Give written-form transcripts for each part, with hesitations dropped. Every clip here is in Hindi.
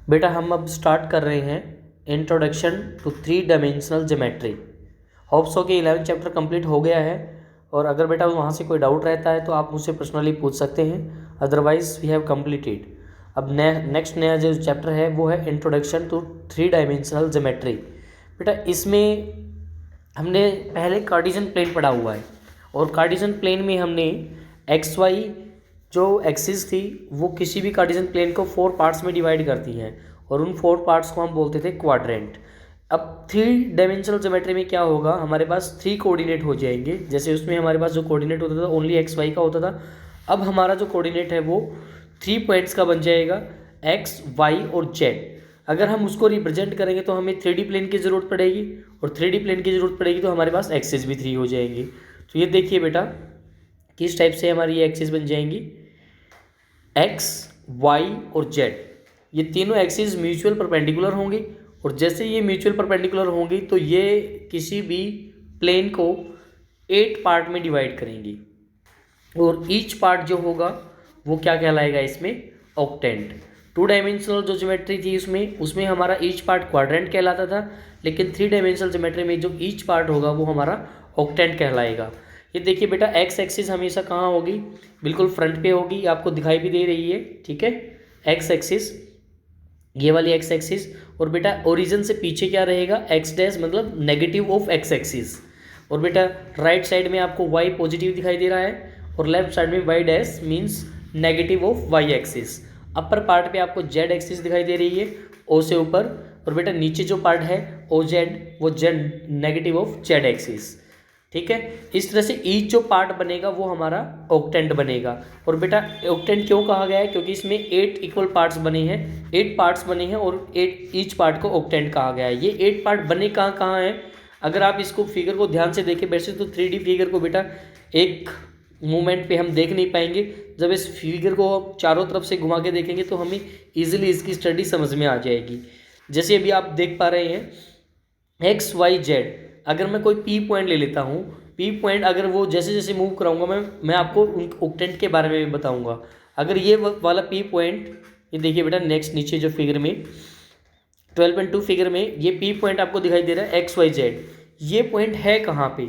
बेटा हम अब स्टार्ट कर रहे हैं introduction to three dimensional geometry. Hopes हो कि 11 चैप्टर कंप्लीट हो गया है, और अगर बेटा वहाँ से कोई डाउट रहता है तो आप मुझसे पर्सनली पूछ सकते हैं, अदरवाइज वी हैव कंप्लीटेड। अब नेक्स्ट नया जो चैप्टर है वो है introduction to three dimensional geometry. बेटा इसमें हमने पहले कार्टेशियन प्लेन पढ़ा हुआ है, और कार्टेशियन प्लेन में हमने एक्स वाई जो एक्सिस थी वो किसी भी कार्टेशियन प्लेन को 4 पार्ट्स में डिवाइड करती हैं, और उन 4 पार्ट्स को हम बोलते थे क्वाड्रेंट। अब थ्री डायमेंशनल ज्योमेट्री में क्या होगा, हमारे पास 3 कोऑर्डिनेट हो जाएंगे। जैसे उसमें हमारे पास जो कोऑर्डिनेट होता था ओनली एक्स वाई का होता था, अब हमारा जो कोऑर्डिनेट है वो 3 पॉइंट्स का बन जाएगा, एक्स वाई और जेड। अगर हम उसको रिप्रेजेंट करेंगे तो हमें 3D प्लेन की ज़रूरत पड़ेगी, और 3D प्लेन की ज़रूरत पड़ेगी तो हमारे पास एक्सिस भी 3 हो जाएंगी। तो ये देखिए बेटा किस टाइप से हमारी ये एक्सिस बन जाएंगी, एक्स वाई और जेड। ये तीनों एक्सिस म्यूचुअल परपेंडिकुलर होंगी, और जैसे ये म्यूचुअल परपेंडिकुलर होंगी तो ये किसी भी प्लेन को 8 पार्ट में डिवाइड करेंगी, और ईच पार्ट जो होगा वो क्या कहलाएगा इसमें, ऑक्टेंट। 2 डायमेंशनल जो ज्योमेट्री थी उसमें हमारा ईच पार्ट क्वाड्रेंट कहलाता था, लेकिन 3 डायमेंशनल ज्योमेट्री में जो ईच पार्ट होगा वो हमारा ऑक्टेंट कहलाएगा। ये देखिए बेटा एक्स एक्सिस हमेशा कहाँ होगी, बिल्कुल फ्रंट पे होगी, आपको दिखाई भी दे रही है, ठीक है। एक्स एक्सिस, ये वाली एक्स एक्सिस, और बेटा ओरिजिन से पीछे क्या रहेगा, एक्स डैश मतलब नेगेटिव ऑफ एक्स एक्सिस। और बेटा राइट साइड में आपको वाई पॉजिटिव दिखाई दे रहा है, और लेफ्ट साइड में Y dash means negative of Y axis. Upper part पे आपको जेड एक्सिस दिखाई दे रही है ओ से ऊपर, और बेटा नीचे जो पार्ट है ओ जेड, वो Z negative of Z axis, ठीक है। इस तरह से ईच जो पार्ट बनेगा वो हमारा ऑक्टेंट बनेगा। और बेटा ऑक्टेंट क्यों कहा गया है, क्योंकि इसमें 8 इक्वल पार्ट्स बने हैं, 8 पार्ट्स बने हैं, और 8 ईच पार्ट को ऑक्टेंट कहा गया है। ये 8 पार्ट बने कहाँ कहाँ हैं, अगर आप इसको फिगर को ध्यान से देखें, वैसे तो 3D फिगर को बेटा एक मूवमेंट पे हम देख नहीं पाएंगे, जब इस फिगर को चारों तरफ से घुमा के देखेंगे तो हमें ईजिली इसकी स्टडी समझ में आ जाएगी। जैसे अभी आप देख पा रहे हैं एक्स वाई जेड, अगर मैं कोई पी पॉइंट ले लेता हूँ, पी पॉइंट अगर वो जैसे जैसे मूव कराऊंगा मैं आपको उन ऑक्टेंट के बारे में भी बताऊंगा। अगर ये वाला पी पॉइंट, ये देखिए बेटा नेक्स्ट नीचे जो फिगर में 12.2 फिगर में ये पी पॉइंट आपको दिखाई दे रहा है एक्स वाई जेड, ये पॉइंट है कहाँ पे,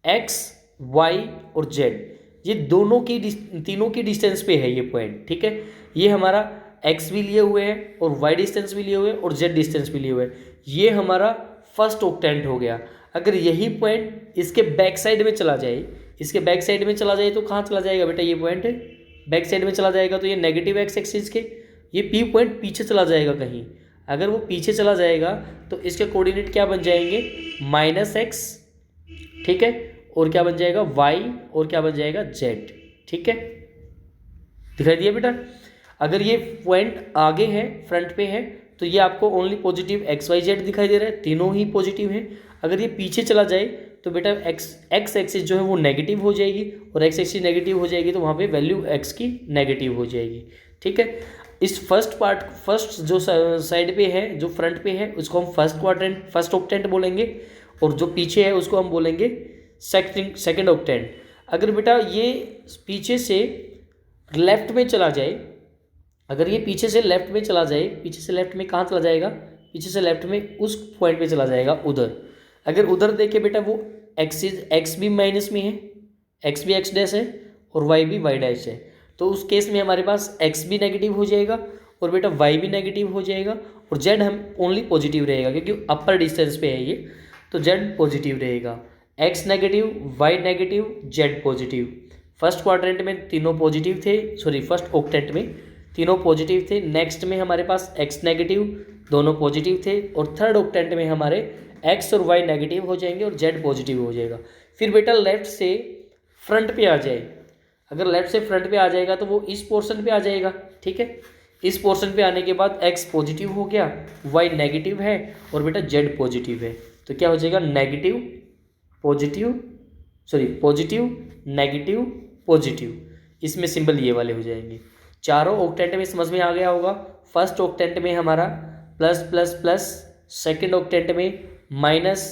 एक्स वाई और जेड, ये दोनों की तीनों की डिस्टेंस पे है ये पॉइंट, ठीक है। ये हमारा एक्स भी लिए हुए है, और वाई डिस्टेंस भी लिए हुए हैं, और जेड डिस्टेंस भी लिए हुए हैं, ये हमारा फर्स्ट ऑक्टेंट हो गया। अगर यही पॉइंट इसके बैक साइड में चला जाए, इसके बैक साइड में चला जाए तो कहाँ चला जाएगा बेटा, ये पॉइंट बैक साइड में चला जाएगा तो ये नेगेटिव एक्स एक्सिस के, ये पी पॉइंट पीछे चला जाएगा कहीं। अगर वो पीछे चला जाएगा तो इसके कोऑर्डिनेट क्या बन जाएंगे, -x, ठीक है, और क्या बन जाएगा y, और क्या बन जाएगा z, ठीक है। दिखाई दिया बेटा। अगर ये पॉइंट आगे है, फ्रंट पे है, तो ये आपको only positive X Y Z दिखाई दे रहा है, तीनों ही पॉजिटिव हैं। अगर ये पीछे चला जाए तो बेटा एक्स एक्सिस जो है वो नेगेटिव हो जाएगी, और एक्स एक्सिस नेगेटिव हो जाएगी तो वहाँ पे वैल्यू एक्स की नेगेटिव हो जाएगी, ठीक है। इस फर्स्ट जो साइड पे है, जो फ्रंट पे है, उसको हम फर्स्ट ऑक्टेंट बोलेंगे, और जो पीछे है उसको हम बोलेंगे सेकंड ऑक्टेंट। अगर बेटा ये पीछे से लेफ्ट में चला जाए, अगर ये पीछे से लेफ्ट में चला जाए, पीछे से लेफ्ट में कहाँ चला जाएगा, पीछे से लेफ्ट में उस पॉइंट पे चला जाएगा उधर। अगर उधर देखे बेटा वो एक्स भी माइनस में है, एक्स भी एक्स डैश है, और वाई भी वाई डैश है, तो उस केस में हमारे पास एक्स भी नेगेटिव हो जाएगा, और बेटा वाई भी नेगेटिव हो जाएगा, और जेड हम ओनली पॉजिटिव रहेगा, क्योंकि अपर डिस्टेंस पे है ये, तो जेड पॉजिटिव रहेगा। X negative, Y negative, Z positive. First quadrant में तीनों पॉजिटिव थे, सॉरी फर्स्ट ऑक्टेंट में तीनों पॉजिटिव थे। नेक्स्ट में हमारे पास एक्स नेगेटिव, दोनों पॉजिटिव थे, और थर्ड ऑक्टेंट में हमारे एक्स और वाई नेगेटिव हो जाएंगे और जेड पॉजिटिव हो जाएगा। फिर बेटा लेफ्ट से फ्रंट पे आ जाए, अगर लेफ्ट से फ्रंट पे आ जाएगा तो वो इस पोर्शन पे आ जाएगा, ठीक है। इस पोर्शन पे आने के बाद एक्स पॉजिटिव हो गया, वाई नेगेटिव है, और बेटा जेड पॉजिटिव है, तो क्या हो जाएगा negative positive, sorry positive negative positive, इसमें सिंबल ये वाले हो जाएंगे। चारों ऑक्टेंट में समझ में आ गया होगा। फर्स्ट ऑक्टेंट में हमारा plus plus plus, second octant में minus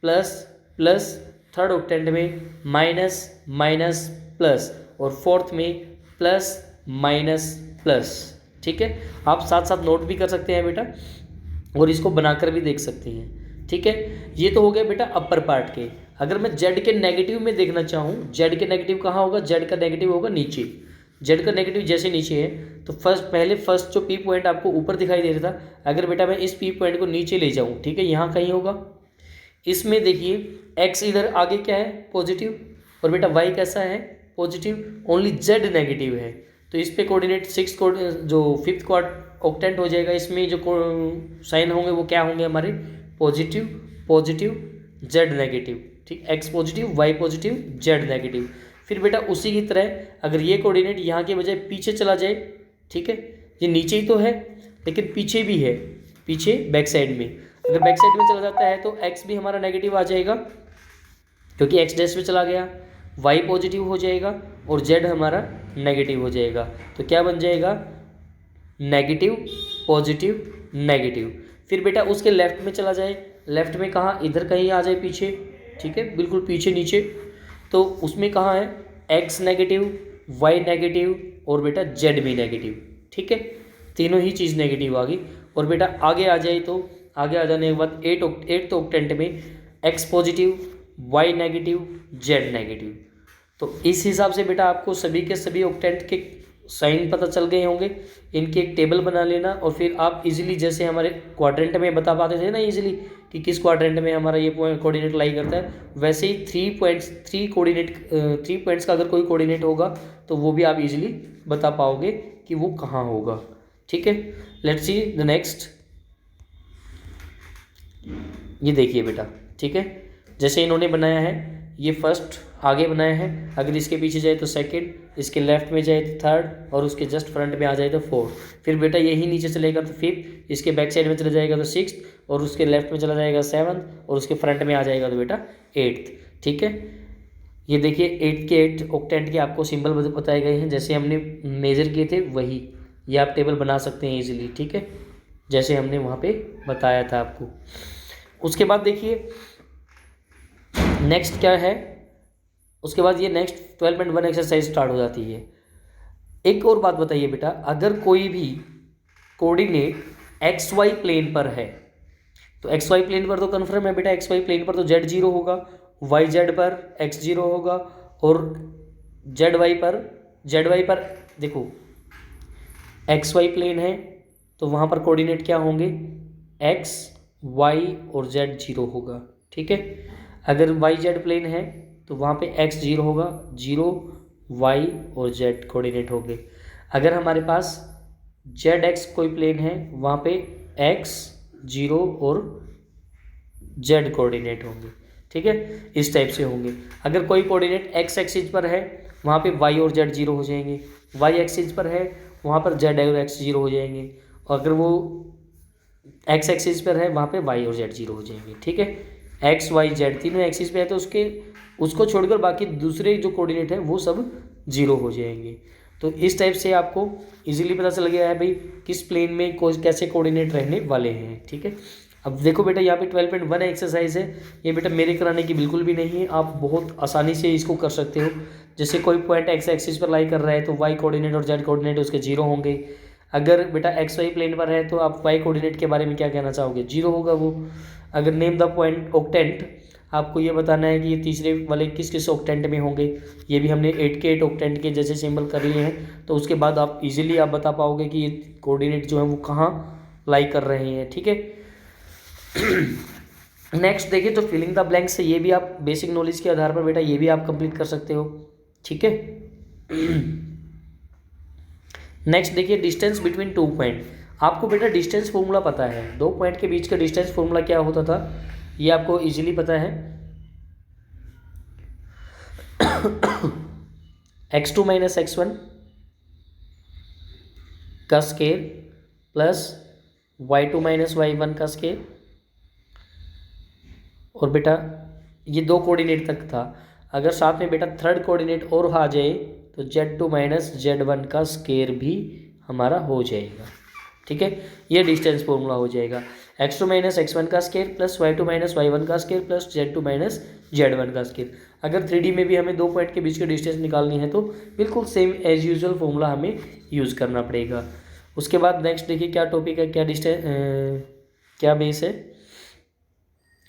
plus plus, third octant में माइनस माइनस प्लस, और फोर्थ में प्लस माइनस प्लस, ठीक है, आप साथ साथ नोट भी कर सकते हैं बेटा और इसको बनाकर भी देख सकते हैं। ठीक है, ये तो हो गया बेटा अपर पार्ट के। अगर मैं जेड के नेगेटिव में देखना चाहूँ, जेड के नेगेटिव कहाँ होगा, जेड का नेगेटिव होगा नीचे। जेड का नेगेटिव जैसे नीचे है तो फर्स्ट जो पी पॉइंट आपको ऊपर दिखाई दे रहा था, अगर बेटा मैं इस पी पॉइंट को नीचे ले जाऊँ, ठीक है, यहाँ कहीं होगा। इसमें देखिए एक्स इधर आगे क्या है, पॉजिटिव, और बेटा वाई कैसा है, पॉजिटिव, ओनली जेड नेगेटिव है। तो इस पे कोऑर्डिनेट जो फिफ्थ क्वाड ऑक्टेंट हो जाएगा, इसमें जो साइन होंगे वो क्या होंगे हमारे, पॉजिटिव पॉजिटिव जेड नेगेटिव। ठीक, X positive Y positive Z negative. फिर बेटा उसी की तरह अगर ये कोऑर्डिनेट यहाँ के बजाय पीछे चला जाए, ठीक है, ये नीचे ही तो है लेकिन पीछे भी है, पीछे बैक साइड में, अगर बैक साइड में चला जाता है तो एक्स भी हमारा नेगेटिव आ जाएगा क्योंकि एक्स डैश में चला गया, वाई पॉजिटिव हो जाएगा और जेड हमारा नेगेटिव हो जाएगा। तो क्या बन जाएगा, नेगेटिव पॉजिटिव नेगेटिव। फिर बेटा उसके लेफ्ट में चला जाए, लेफ्ट में कहाँ, इधर कहीं आ जाए पीछे, ठीक है, बिल्कुल पीछे नीचे, तो उसमें कहाँ है, एक्स नेगेटिव वाई नेगेटिव और बेटा जेड भी नेगेटिव। ठीक है, तीनों ही चीज़ नेगेटिव आ गई। और बेटा आगे आ जाए तो आगे आ जाने के बाद एट ऑक्टेंट में X positive Y negative Z negative. तो इस हिसाब से बेटा आपको सभी के सभी ऑक्टेंट के साइन पता चल गए होंगे। इनकी एक टेबल बना लेना और फिर आप इजीली, जैसे हमारे क्वाड्रेंट में बता पाते थे ना इजीली कि किस क्वाड्रेंट में हमारा ये कोऑर्डिनेट लाई करता है, वैसे ही थ्री पॉइंट्स का अगर कोई कोऑर्डिनेट होगा तो वो भी आप इजीली बता पाओगे कि वो कहाँ होगा। ठीक है, लेट्स सी द नेक्स्ट। ये देखिए बेटा, ठीक है, जैसे इन्होंने बनाया है, ये फर्स्ट आगे बनाया है, अगर इसके पीछे जाए तो सेकंड, इसके लेफ्ट में जाए तो थर्ड और उसके जस्ट फ्रंट में आ जाए तो फोर्थ। फिर बेटा यही नीचे चलेगा तो फिफ्थ, इसके बैक साइड में चला जाएगा तो सिक्स्थ और उसके लेफ्ट में चला जाएगा सेवन्थ और उसके फ्रंट में आ जाएगा तो बेटा एट्थ। ठीक है, ये देखिए 8 के 8 ऑक्टेंट के आपको सिंबल बताए गए हैं, जैसे हमने मेजर किए थे वही ये आप टेबल बना सकते हैं इजीली। ठीक है, जैसे हमने वहाँ पे बताया था आपको। उसके बाद देखिए नेक्स्ट क्या है, उसके बाद ये नेक्स्ट 12.1 एक्सरसाइज स्टार्ट हो जाती है। एक और बात बताइए बेटा, अगर कोई भी कोऑर्डिनेट एक्स वाई प्लेन पर है तो एक्स वाई प्लेन पर तो कन्फर्म है बेटा, एक्स वाई प्लेन पर तो जेड जीरो होगा, वाई जेड पर एक्स जीरो होगा और जेड वाई पर देखो एक्स वाई प्लेन है तो वहाँ पर कोऑर्डिनेट क्या होंगे, एक्स वाई और जेड जीरो होगा। ठीक है, अगर वाई जेड प्लेन है तो वहाँ पे एक्स जीरो होगा, जीरो वाई और जेड कोऑर्डिनेट होंगे। अगर हमारे पास जेड एक्स कोई प्लेन है वहाँ पे एक्स जीरो और जेड कोऑर्डिनेट होंगे। ठीक है, इस टाइप से होंगे। अगर कोई कोऑर्डिनेट एक्स एक्सिस पर है वहाँ पे वाई और जेड जीरो हो जाएंगे, वाई एक्सिस पर है वहाँ पर जेड और एक्स जीरो हो जाएंगे, और अगर वो एक्स एक्सिस पर है वहाँ पे वाई और जेड जीरो हो जाएंगे। ठीक है, एक्स वाई जेड तीनों एक्सिस पे है तो उसको छोड़कर बाकी दूसरे जो कोऑर्डिनेट हैं वो सब जीरो हो जाएंगे। तो इस टाइप से आपको इजीली पता चल गया है भाई किस प्लेन में कैसे कोऑर्डिनेट रहने वाले हैं। ठीक है, अब देखो बेटा यहाँ पे 12.1 एक्सरसाइज है, ये बेटा मेरे कराने की बिल्कुल भी नहीं है, आप बहुत आसानी से इसको कर सकते हो। जैसे कोई पॉइंट एक्स एक्सिस पर लाई कर रहा है तो वाई कोऑर्डिनेट और जेड कोऑर्डिनेट उसके जीरो होंगे। अगर बेटा एक्स वाई प्लेन पर है तो आप वाई कोऑर्डिनेट के बारे में क्या कहना चाहोगे, जीरो होगा वो। अगर नेम द पॉइंट ऑक्टेंट, आपको ये बताना है कि ये तीसरे वाले किस किस ऑक्टेंट में होंगे, ये भी हमने 8 के 8 ऑक्टेंट के जैसे सिंबल कर लिए हैं। तो उसके बाद आप इजीली आप बता पाओगे कि ये कोऑर्डिनेट जो है वो कहाँ लाई कर रहे हैं। ठीक है, नेक्स्ट देखिए तो फिलिंग द ब्लैंक्स से ये भी आप बेसिक नॉलेज के आधार पर बेटा ये भी आप कंप्लीट कर सकते हो। ठीक है, नेक्स्ट देखिए डिस्टेंस बिटवीन 2 पॉइंट। आपको बेटा डिस्टेंस फॉर्मूला पता है, 2 पॉइंट के बीच का डिस्टेंस फॉर्मूला क्या होता था, ये आपको इजीली पता है, x2 माइनस x1 का square plus y2 minus y1 का स्केयर। और बेटा ये 2 कोऑर्डिनेट तक था, अगर साथ में बेटा थर्ड कोऑर्डिनेट और आ जाए तो z2 माइनस z1 का स्केयर भी हमारा हो जाएगा। ठीक है, ये डिस्टेंस फॉर्मूला हो जाएगा, x2 माइनस x1 का square plus y2 minus y1 का square plus z2 minus z1 का स्केयर। अगर 3D में भी हमें 2 पॉइंट के बीच की डिस्टेंस निकालनी है तो बिल्कुल सेम एज यूजुअल फॉर्मूला हमें यूज़ करना पड़ेगा। उसके बाद नेक्स्ट देखिए क्या टॉपिक है, क्या डिस्टेंस, क्या बेस है,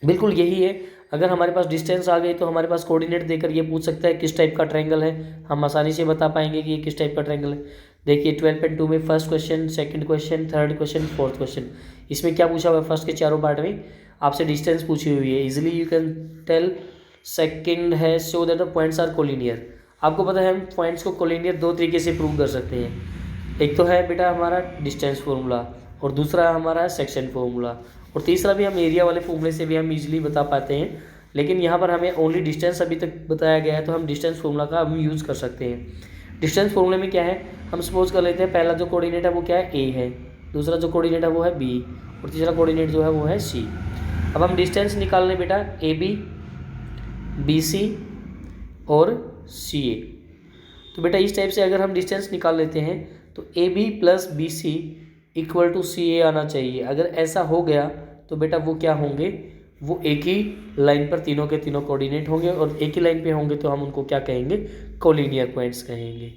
बिल्कुल यही है। अगर हमारे पास डिस्टेंस आ गई तो हमारे पास कोऑर्डिनेट देकर ये पूछ सकता है किस टाइप का ट्रायंगल है, हम आसानी से बता पाएंगे कि ये किस टाइप का ट्रायंगल है। देखिए 12.2 में first question, second question, third question, fourth question, इसमें क्या पूछा हुआ है, फर्स्ट के चारों पार्ट में आपसे डिस्टेंस पूछी हुई है। Easily you can tell. Second है show that the points are collinear. आपको पता है हम पॉइंट्स को कोलिनियर दो तरीके से प्रूव कर सकते हैं। एक तो है बेटा हमारा डिस्टेंस फॉर्मूला, और दूसरा हमारा सेक्शन फॉर्मूला, और तीसरा भी हम एरिया वाले फॉर्मूले से भी हम इजीली बता पाते हैं। लेकिन यहाँ पर हमें ओनली डिस्टेंस अभी तक बताया गया है, तो हम डिस्टेंस फॉर्मूला का हम यूज़ कर सकते हैं। डिस्टेंस फॉर्मूले में क्या है, हम सपोज कर लेते हैं पहला जो कोऑर्डिनेट है वो क्या है, ए है, दूसरा जो कोऑर्डिनेट है वो है बी, और तीसरा कोऑर्डिनेट जो है वो है सी। अब हम डिस्टेंस निकाल लें बेटा ए बी, बी सी और सी ए। तो बेटा इस टाइप से अगर हम डिस्टेंस निकाल लेते हैं तो A B plus B C equal to C A आना चाहिए। अगर ऐसा हो गया तो बेटा वो क्या होंगे, वो एक ही लाइन पर तीनों के तीनों कोऑर्डिनेट होंगे, और एक ही लाइन पे होंगे तो हम उनको क्या कहेंगे, कोलिनियर पॉइंट्स कहेंगे।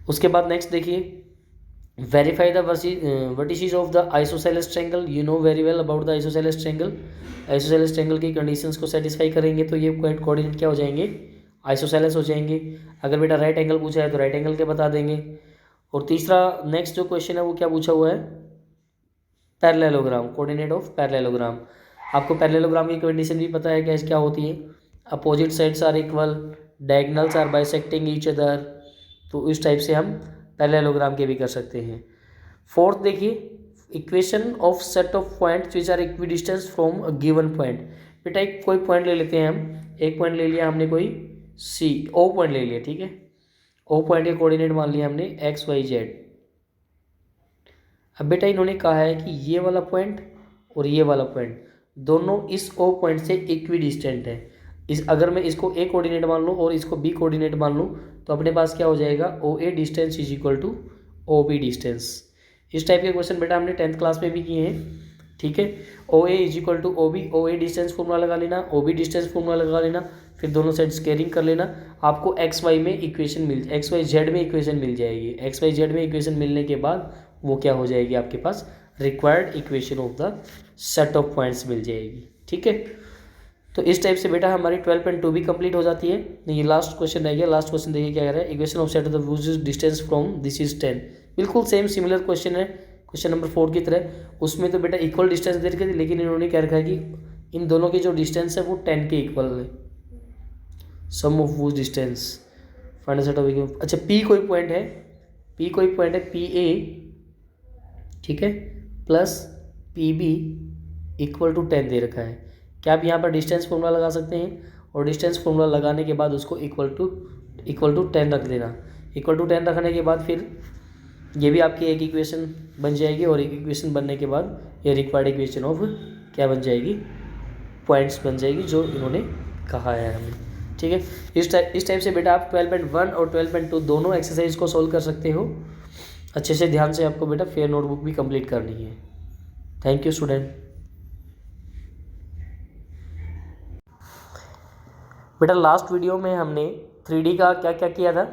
उसके बाद नेक्स्ट देखिए, verify the vertices of the isosceles triangle. You know very well about the isosceles triangle. Isosceles triangle की कंडीशंस को सेटिस्फाई करेंगे तो ये कोऑर्डिनेट क्या हो जाएंगे, आइसोसेलेस हो जाएंगे। अगर बेटा राइट एंगल पूछा है तो राइट एंगल के बता देंगे। और तीसरा नेक्स्ट जो क्वेश्चन है वो क्या पूछा हुआ है, पैरेललोग्राम, कोऑर्डिनेट ऑफ पैरेललोग्राम। आपको पैरेललोग्राम की कंडीशन भी पता है क्या होती है, opposite sides are equal, diagonals are bisecting each other. तो इस टाइप से हम पैरेललोग्राम के भी कर सकते हैं। फोर्थ देखिए, equation of set of points which are equidistance from a given point. बेटा एक कोई पॉइंट ले लेते हैं हम, एक पॉइंट ले लिया हमने, कोई सी ओ पॉइंट ले लिया, ठीक है। ओ पॉइंट के कोऑर्डिनेट मान लिया हमने एक्स वाई जेड। अब बेटा इन्होंने कहा है कि ये वाला पॉइंट और ये वाला पॉइंट दोनों इस ओ पॉइंट से इक्विडिस्टेंट है। इस अगर मैं इसको ए कोऑर्डिनेट मान लूँ और इसको बी कोऑर्डिनेट मान लूँ तो अपने पास क्या हो जाएगा, O A distance is equal to O B distance. इस टाइप के क्वेश्चन बेटा हमने 10th क्लास में भी किए हैं, ठीक है। O A is equal to O B, O A distance formula लगा लेना, ओ बी डिस्टेंस फॉर्मूला लगा लेना, फिर दोनों साइड स्केयरिंग कर लेना। आपको एक्स वाई में इक्वेशन एक्स वाई जेड में इक्वेशन मिल जाएगी। एक्स वाई जेड में इक्वेशन मिलने के बाद वो क्या हो जाएगी, आपके पास required equation of the set of points मिल जाएगी, ठीक है। तो इस टाइप से बेटा हमारी 12.2 भी कंप्लीट हो जाती है। ये लास्ट क्वेश्चन रह गया। लास्ट क्वेश्चन देखिए क्या कह रहा है, equation of set of the which distance from this is 10। बिल्कुल सेम सिमिलर क्वेश्चन है क्वेश्चन नंबर 4 की तरह। उसमें तो बेटा इक्वल डिस्टेंस दे रखी थी, लेकिन इन्होंने क्या रखा है कि इन दोनों की जो डिस्टेंस है वो 10 के इक्वल है। सम ऑफ वो डिस्टेंस फाइंड सेट ऑफ, अच्छा पी कोई पॉइंट है, पी कोई पॉइंट है पी ए, ठीक है, plus P B equal to 10 दे रखा है। क्या आप यहाँ पर डिस्टेंस फॉर्मूला लगा सकते हैं, और डिस्टेंस फॉर्मूला लगाने के बाद उसको इक्वल टू 10 रख देना। इक्वल टू 10 रखने के बाद फिर ये भी आपकी एक इक्वेशन बन जाएगी, और एक इक्वेशन बनने के बाद ये रिक्वायर्ड इक्वेशन ऑफ क्या बन जाएगी, पॉइंट्स बन जाएगी जो इन्होंने कहा है हमें, ठीक है। इस टाइप से बेटा आप 12.1 और 12.2 दोनों एक्सरसाइज को सोल्व कर सकते हो। अच्छे से ध्यान से आपको बेटा फेयर नोटबुक भी कंप्लीट करनी है। Thank you student. बेटा लास्ट वीडियो में हमने 3D का क्या क्या किया था,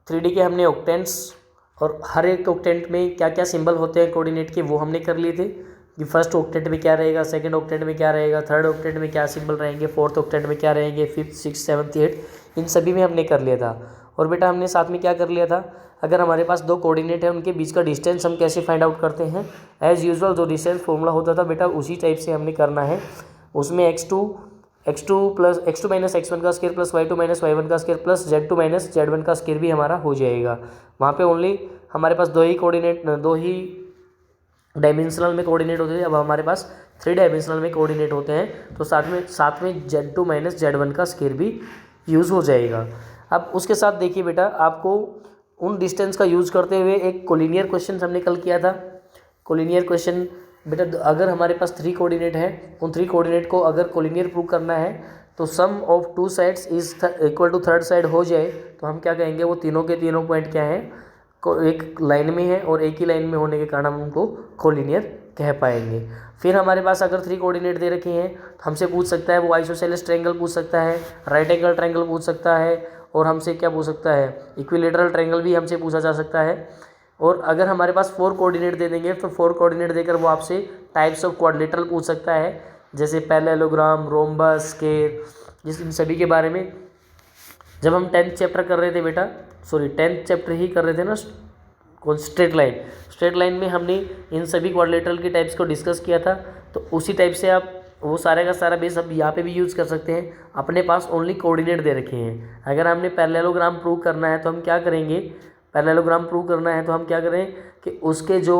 3D के हमने ऑक्टेंट्स और हर एक ऑक्टेंट में क्या क्या सिंबल होते हैं कोऑर्डिनेट के वो हमने कर लिए थे, कि फर्स्ट ऑक्टेंट में क्या रहेगा, सेकंड ऑक्टेंट में क्या रहेगा, थर्ड ऑक्टेंट में क्या सिंबल रहेंगे, फोर्थ ऑक्टेंट में क्या रहेंगे, फिफ्थ, सिक्स, सेवन्थ, एट्थ, इन सभी में हमने कर लिया था। और बेटा हमने साथ में क्या कर लिया था, अगर हमारे पास दो कोऑर्डिनेट है उनके बीच का डिस्टेंस हम कैसे फाइंड आउट करते हैं, एज़ यूजुअल जो डिस्टेंस फॉर्मूला होता था बेटा उसी टाइप से हमने करना है। उसमें x2 माइनस x1 का square plus y2 minus y1 का square plus z2 minus z1 का स्क्वायर भी हमारा हो जाएगा। वहाँ पे ओनली हमारे पास दो ही डायमेंशनल में कोऑर्डिनेट होते थे, अब हमारे पास 3 डायमेंशनल में कोऑर्डिनेट होते हैं, तो साथ में z2 माइनस z1 का स्क्वायर भी यूज़ हो जाएगा। अब उसके साथ देखिए बेटा आपको उन डिस्टेंस का यूज़ करते हुए एक कोलिनियर क्वेश्चन हमने कल किया था। कोलिनियर क्वेश्चन बेटा अगर हमारे पास 3 कोऑर्डिनेट है, उन 3 कोऑर्डिनेट को अगर कोलिनियर प्रूव करना है तो sum of 2 sides is equal to third side हो जाए तो हम क्या कहेंगे, वो तीनों के तीनों पॉइंट क्या हैं, एक लाइन में है और एक ही लाइन में होने के कारण हम उनको कोलिनियर कह पाएंगे। फिर हमारे पास अगर 3 कोऑर्डिनेट दे रखे हैं तो हमसे पूछ सकता है वो आइसोसेलेस ट्रायंगल पूछ सकता है, राइट एंगल ट्रायंगल पूछ सकता है, और हमसे क्या पूछ सकता है, इक्विलेटरल ट्रायंगल भी हमसे पूछा जा सकता है। और अगर हमारे पास 4 कोऑर्डिनेट दे देंगे तो 4 कोऑर्डिनेट देकर वो आपसे टाइप्स ऑफ क्वाड्रिलेटरल पूछ सकता है, जैसे पैरेललोग्राम, रोम्बस, स्क्वायर, जिस इन सभी के बारे में जब हम 10th चैप्टर कर रहे थे बेटा, सॉरी 10th चैप्टर ही कर रहे थे ना, कौन स्ट्रेट लाइन में हमने इन सभी क्वाड्रिलेटरल के टाइप्स को डिस्कस किया था। तो उसी टाइप से आप वो सारे का सारा बेस अब यहाँ पे भी यूज़ कर सकते हैं। अपने पास ओनली कोऑर्डिनेट दे रखे हैं। अगर हमने पैरेललोग्राम प्रूव करना है तो हम क्या करेंगे, पैरेललोग्राम प्रूव करना है तो हम क्या करें कि उसके जो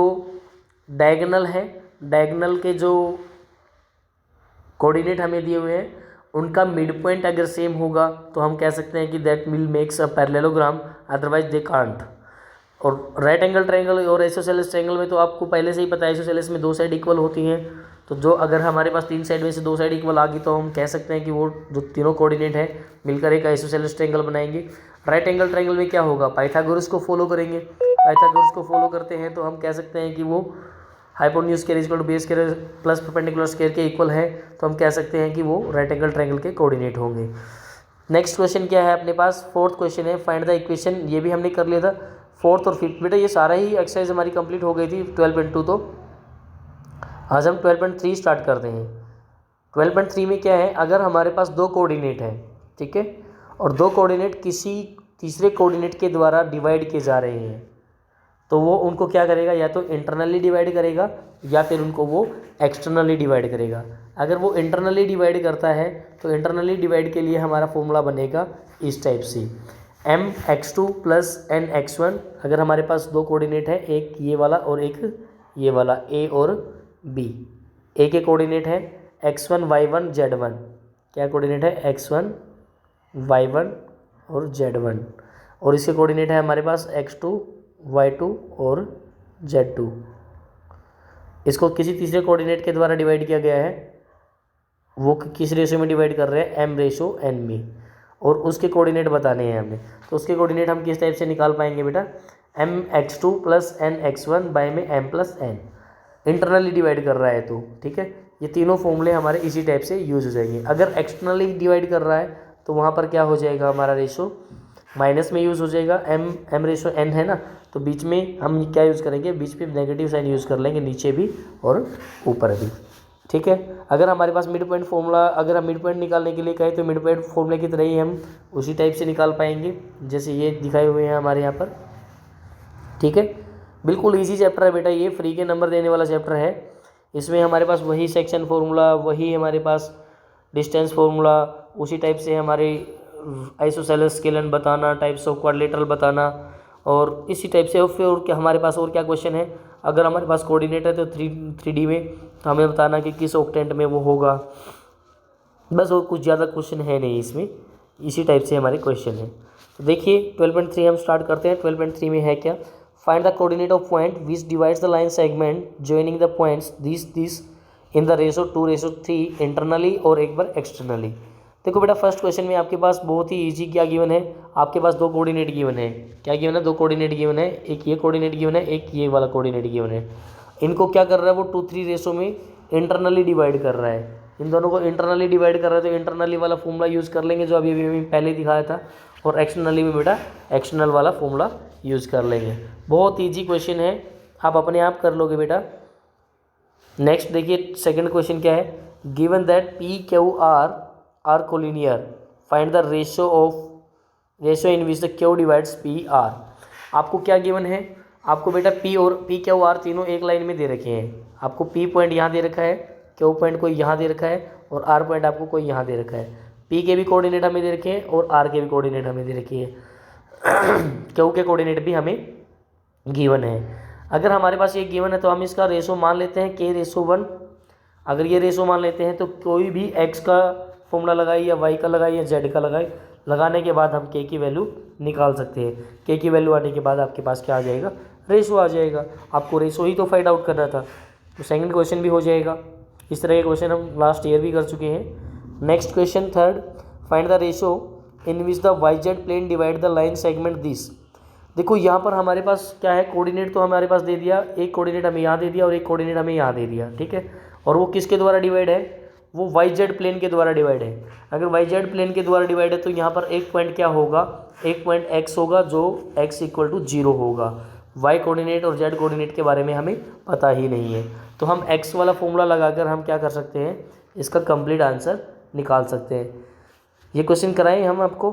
डायगोनल है, डायगोनल के जो कोऑर्डिनेट हमें दिए हुए हैं उनका मिड पॉइंट अगर सेम होगा तो हम कह सकते हैं कि that will makes a parallelogram, otherwise they can't. और राइट एंगल ट्रायंगल और आइसोसेलेस ट्रायंगल में तो आपको पहले से ही पता है आइसोसेलेस में 2 साइड इक्वल होती हैं। तो जो अगर हमारे पास 3 साइड में से 2 साइड इक्वल आ गई तो हम कह सकते हैं कि वो जो तीनों कोऑर्डिनेट है मिलकर एक आइसोसेलेस ट्रायंगल बनाएंगे। राइट एंगल ट्रायंगल में क्या होगा, पाइथागोरस को फॉलो करेंगे। पाइथागोरस को फॉलो करते हैं तो हम कह सकते हैं कि वो hypotenuse square equal to base square plus perpendicular square के इक्वल है, तो हम कह सकते हैं कि वो राइट एंगल ट्रायंगल के कोऑर्डिनेट होंगे। नेक्स्ट क्वेश्चन क्या है अपने पास, 4th क्वेश्चन है, फाइंड द इक्वेशन। ये भी हमने कर लिया था 4th और 5th। बेटा ये सारा ही एक्सरसाइज हमारी कंप्लीट हो गई थी 12.2। तो आज हम 12.3 स्टार्ट करते हैं। 12.3 में क्या है, अगर हमारे पास 2 कोऑर्डिनेट है, ठीक है, और 2 कोऑर्डिनेट किसी तीसरे कोऑर्डिनेट के द्वारा डिवाइड किए जा रहे हैं, तो वो उनको क्या करेगा, या तो इंटरनली डिवाइड करेगा या फिर उनको वो एक्सटर्नली डिवाइड करेगा। अगर वो इंटरनली डिवाइड करता है तो इंटरनली डिवाइड के लिए हमारा फॉर्मूला बनेगा इस टाइप से, mx2 प्लस nx1। अगर हमारे पास 2 कोऑर्डिनेट है, एक ये वाला और एक ये वाला, a और b। a के कोऑर्डिनेट है x1 y1 z1। क्या कोऑर्डिनेट है, x1 y1 और z1। और इसके कोऑर्डिनेट है हमारे पास x2 y2 और z2। इसको किसी तीसरे कोऑर्डिनेट के द्वारा डिवाइड किया गया है, वो किस रेशो में डिवाइड कर रहे हैं, m/n में, और उसके कोऑर्डिनेट बताने हैं हमें। तो उसके कोऑर्डिनेट हम किस टाइप से निकाल पाएंगे बेटा, mx2 प्लस nx1 बाय में m plus n। Internally divide कर रहा है तो ठीक है, ये तीनों फॉर्मूले हमारे इसी टाइप से यूज हो जाएंगे। अगर एक्सटर्नली डिवाइड कर रहा है तो वहाँ पर क्या हो जाएगा, हमारा रेशो माइनस में यूज़ हो जाएगा। m/n है ना, तो बीच में हम क्या यूज़ करेंगे, बीच में नेगेटिव साइन यूज़ कर लेंगे, नीचे भी और ऊपर भी, ठीक है। अगर हमारे पास मिड पॉइंट फॉर्मूला, अगर हम मिड पॉइंट निकालने के लिए कहें तो मिड पॉइंट फॉर्मूले की तरह ही हम उसी टाइप से निकाल पाएंगे जैसे ये दिखाए हुए हैं हमारे यहाँ पर, ठीक है। बिल्कुल ईजी चैप्टर है बेटा, ये फ्री के नंबर देने वाला चैप्टर है। इसमें हमारे पास वही सेक्शन फार्मूला, वही हमारे पास डिस्टेंस फार्मूला, उसी टाइप से हमारे आइसोसेलेस स्केलन बताना, टाइप्स ऑफ क्वाड्रिलेटरल बताना, और इसी टाइप से। और फिर और क्या हमारे पास और क्या क्वेश्चन है, अगर हमारे पास कोऑर्डिनेट है तो 3D में, तो हमें बताना कि किस ऑक्टेंट में वो होगा। बस और कुछ ज़्यादा क्वेश्चन है नहीं इसमें, इसी टाइप से हमारे क्वेश्चन है। तो देखिए 12.3 हम स्टार्ट करते हैं। 12.3 में है क्या, find the coordinate of point which divides the line segment joining the points this in the ratio 2:3 internally और एक बार एक्सटर्नली। देखो बेटा फर्स्ट क्वेश्चन में आपके पास बहुत ही इजी क्या गिवन है, आपके पास 2 कोऑर्डिनेट गिवन है। क्या गिवन है, 2 कोऑर्डिनेट गिवन है, एक ये कोऑर्डिनेट गिवन है, एक ये वाला कोऑर्डिनेट गिवन है। इनको क्या कर रहा है, वो 2:3 रेशो में इंटरनली डिवाइड कर रहा है। इन दोनों को इंटरनली डिवाइड कर रहा है तो इंटरनली वाला फॉर्मूला यूज़ कर लेंगे जो अभी अभी पहले दिखाया था, और एक्सटर्नली में बेटा एक्सटर्नल वाला फॉर्मूला यूज़ कर लेंगे। बहुत ईजी क्वेश्चन है, आप अपने आप कर लोगे बेटा। नेक्स्ट देखिए सेकंड क्वेश्चन क्या है, given that PQR are collinear, find the ratio in which the Q divides PR। आपको क्या गिवन है, आपको बेटा PQR तीनों एक लाइन में दे रखे हैं। आपको P पॉइंट यहाँ दे रखा है, Q पॉइंट कोई यहाँ दे रखा है, और R पॉइंट आपको कोई यहाँ दे रखा है। P के भी कोऑर्डिनेट हमें दे रखे हैं और R के भी कोऑर्डिनेट हमें दे रखे हैं। Q के कोऑर्डिनेट भी हमें गिवन है। अगर हमारे पास ये गिवन है तो हम इसका रेशो मान लेते हैं K/1। अगर ये रेशो मान लेते हैं तो कोई भी x का फॉर्मूला लगाए या y का लगाए या z का लगाए, लगाने के बाद हम k की वैल्यू निकाल सकते हैं। k की वैल्यू आने के बाद आपके पास क्या आ जाएगा, रेशो आ जाएगा। आपको रेशो ही तो फाइंड आउट करना था, तो सेकंड क्वेश्चन भी हो जाएगा। इस तरह के क्वेश्चन हम लास्ट ईयर भी कर चुके हैं। Next question third, find the ratio in which the YZ plane divide the line segment this. देखो यहाँ पर हमारे पास क्या है, कोऑर्डिनेट तो हमारे पास दे दिया, एक कोऑर्डिनेट हमें यहाँ दे दिया और एक कोऑर्डिनेट हमें यहाँ दे दिया, ठीक है। और वो किसके द्वारा डिवाइड है, वो YZ प्लेन के द्वारा डिवाइड है। अगर YZ प्लेन के द्वारा डिवाइड है तो यहाँ पर एक पॉइंट क्या होगा, एक पॉइंट x होगा जो x = 0 होगा। वाई कोऑर्डिनेट और जेड कोऑर्डिनेट के बारे में हमें पता ही नहीं है। तो हम एक्स वाला फॉर्मूला लगाकर हम क्या कर सकते हैं, इसका कंप्लीट आंसर निकाल सकते हैं। ये क्वेश्चन कराएं हम आपको।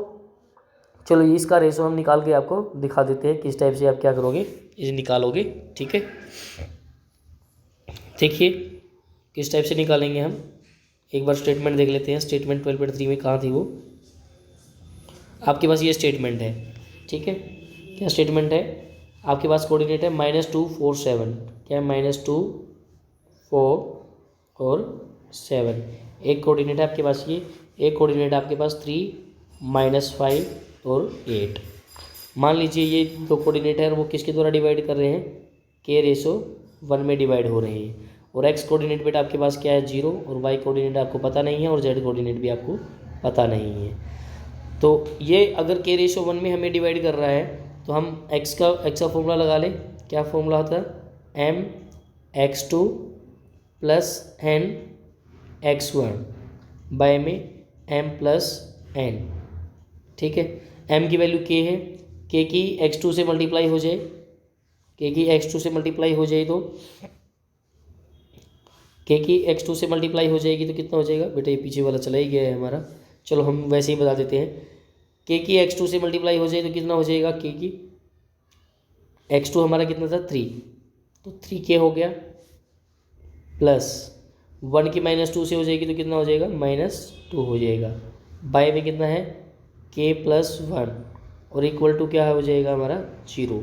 चलो इसका रेशो हम निकाल के आपको दिखा देते हैं किस टाइप से आप क्या करोगे, इसे निकालोगे। ठीक है, देखिए किस टाइप से निकालेंगे हम। एक बार स्टेटमेंट देख लेते हैं। स्टेटमेंट 12.3 में कहाँ थी वो, आपके पास ये स्टेटमेंट है। ठीक है, क्या स्टेटमेंट है आपके पास, कोऑर्डिनेट है -2 4 7। क्या है, -2 4 और 7। एक कोऑर्डिनेट है आपके पास ये, एक कोऑर्डिनेट आपके पास 3 -5 और 8। मान लीजिए ये दो कोऑर्डिनेट है और वो किसके द्वारा डिवाइड कर रहे हैं, k/1 में डिवाइड हो रहे हैं। और x कोऑर्डिनेट बेटा आपके पास क्या है 0, और y कोऑर्डिनेट आपको पता नहीं है, और z कोऑर्डिनेट भी आपको पता नहीं है। तो ये अगर k/1 में हमें डिवाइड कर रहा है तो हम x का फॉर्मूला लगा लें। क्या फॉर्मूला होता है, mx2 + n(x1) बाय में m+n। ठीक है, m की वैल्यू k है, k की x2 से मल्टीप्लाई हो जाए, k की x2 से मल्टीप्लाई हो जाए तो k की x2 से मल्टीप्लाई हो जाएगी तो कितना हो जाएगा बेटा, ये पीछे वाला चला ही गया है हमारा। चलो हम वैसे ही बता देते हैं, k की x2 से मल्टीप्लाई हो जाए तो कितना हो जाएगा, k की x2 हमारा कितना था 3, तो 3k हो गया, प्लस 1 की -2 से हो जाएगी तो कितना हो जाएगा, -2 हो जाएगा। बाय में कितना है k+1 और इक्वल टू क्या हो जाएगा हमारा 0।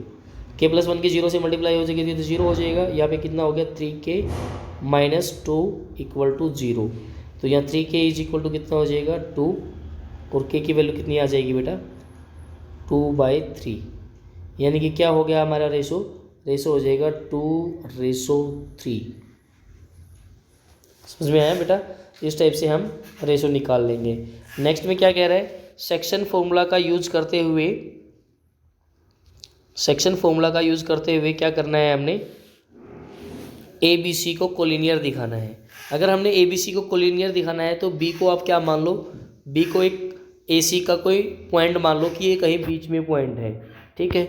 k+1 की 0 से मल्टीप्लाई हो जाएगी तो 0 हो जाएगा। यहाँ पे कितना हो गया 3k -2 = 0। तो यहाँ 3k = कितना हो जाएगा 2, और k की वैल्यू कितनी आ जाएगी बेटा 2/3। यानी कि क्या हो गया हमारा रेशो हो जाएगा 2:3। समझ में आया बेटा, इस टाइप से हम रेशो निकाल लेंगे। नेक्स्ट में क्या कह रहा है, सेक्शन फॉर्मूला का यूज करते हुए क्या करना है, हमने ABC को कोलिनियर दिखाना है। अगर हमने ABC को कोलिनियर दिखाना है तो B को आप क्या मान लो, B को एक AC का कोई पॉइंट मान लो कि ये कहीं बीच में पॉइंट है। ठीक है,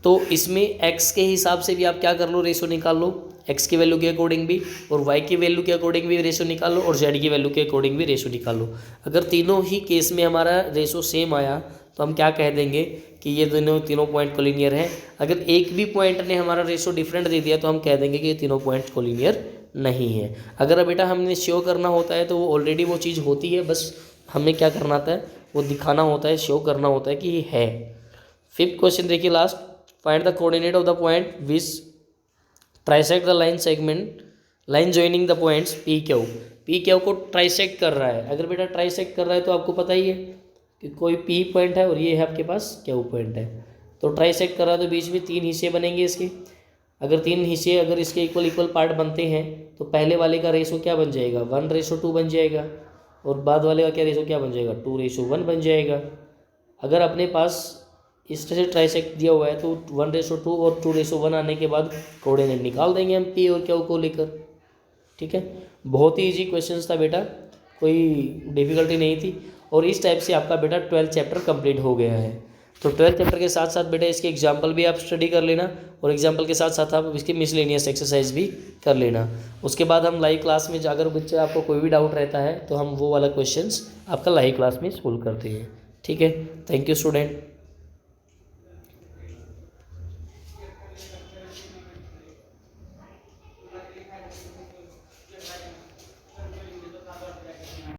तो इसमें x के हिसाब से भी आप क्या कर लो, रेशो निकाल लो, x की वैल्यू के अकॉर्डिंग भी, और y की वैल्यू के अकॉर्डिंग भी रेशो निकाल लो, और z की वैल्यू के अकॉर्डिंग भी रेशो निकाल लो। अगर तीनों ही केस में हमारा रेशो सेम आया तो हम क्या कह देंगे कि ये तीनों पॉइंट कोलिनियर है। अगर एक भी पॉइंट ने हमारा रेशो डिफरेंट दे दिया तो हम कह देंगे कि ये तीनों पॉइंट कोलिनियर नहीं है। अगर बेटा हमने शो करना होता है तो वो ऑलरेडी वो चीज़ होती है, बस हमें क्या करना होता है, वो दिखाना होता है, शो करना होता है कि ये है। 5th क्वेश्चन देखिए last, find the coordinate of the point which trisect the line segment, line joining the points P Q को ट्राइसेक्ट कर रहा है। अगर बेटा ट्राइसेक्ट कर रहा है तो आपको पता ही है कि कोई P पॉइंट है और ये है आपके पास Q पॉइंट है। तो ट्राइसेक्ट कर रहा है तो बीच में 3 हिस्से बनेंगे इसके। अगर 3 हिस्से अगर इसके इक्वल पार्ट बनते हैं तो पहले वाले का रेशो क्या बन जाएगा 1:2 बन जाएगा, और बाद वाले का क्या रेशो क्या बन जाएगा 2:1 बन जाएगा। अगर अपने पास इस तरह से ट्राइसेक्ट दिया हुआ है तो 1:2 और 2:1 आने के बाद कोऑर्डिनेट निकाल देंगे हम P और Q को लेकर। ठीक है, बहुत ही इजी क्वेश्चन था बेटा, कोई डिफिकल्टी नहीं थी। और इस टाइप से आपका बेटा 12th चैप्टर कंप्लीट हो गया है। तो 12th चैप्टर के साथ साथ बेटा इसके एग्जाम्पल भी आप स्टडी कर लेना, और एग्जाम्पल के साथ साथ आप इसके मिसलेनियस एक्सरसाइज भी कर लेना। उसके बाद हम लाइव क्लास में जाकर बच्चे आपको कोई भी डाउट रहता है तो हम वो वाला क्वेश्चंस आपका लाइव क्लास में सोल्व करते हैं। ठीक है, थैंक यू स्टूडेंट।